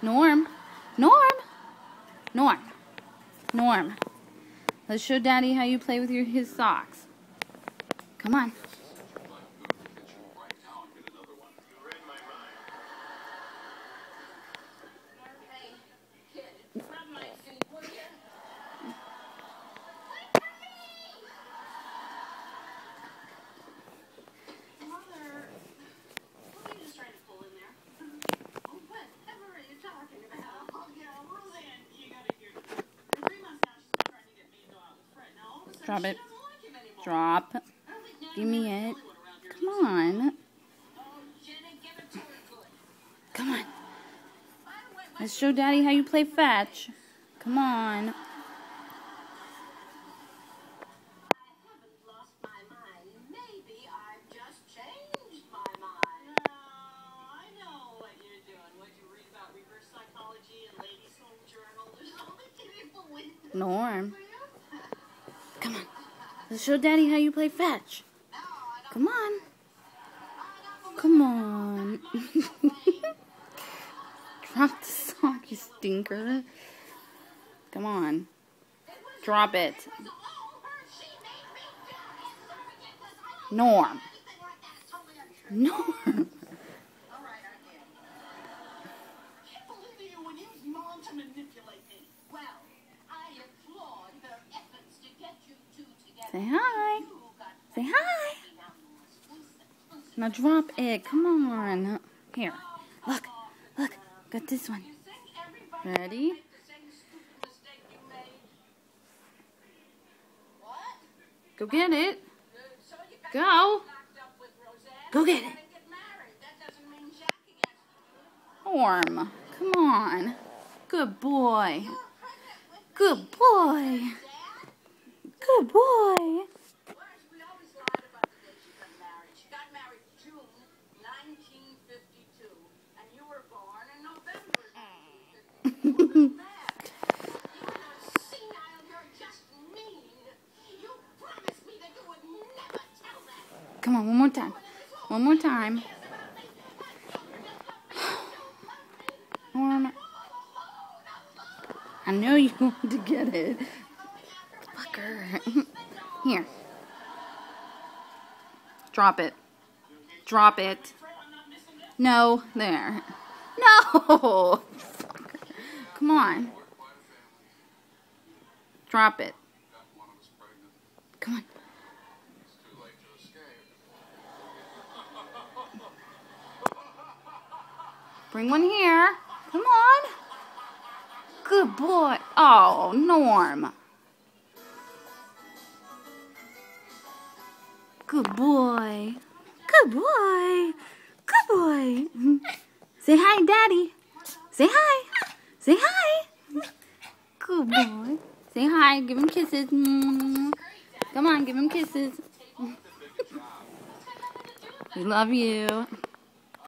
Norm. Norm. Norm. Norm. Let's show Daddy how you play with his socks. Come on. Drop it. Drop. Give me it. Come on. Come on. Let's show Daddy how you play fetch. Come on. Norm. Come on. Let's show Daddy how you play fetch. Come on. Come on. Drop the sock, you stinker. Come on. Drop it. Norm. Norm. Say hi. Say hi. Now drop it. Come on. Here. Look. Look. Got this one. Ready? Go get it. Go. Go get it. Norm. Come on. Good boy. Good boy. Good boy. She got married June 1952, and you were born in November 1952. You're senile, you're just mean. You promised me that you would never tell that. Come on, one more time. One more time. Norm. I know you want to get it. Fucker. Here. Drop it. Drop it. No. There. No. Fucker. Come on. Drop it. Come on. Bring one here. Come on. Good boy. Oh, Norm. Good boy. Good boy. Good boy. Say hi, Daddy. Say hi. Say hi. Good boy. Say hi. Give him kisses. Come on, give him kisses. We love you.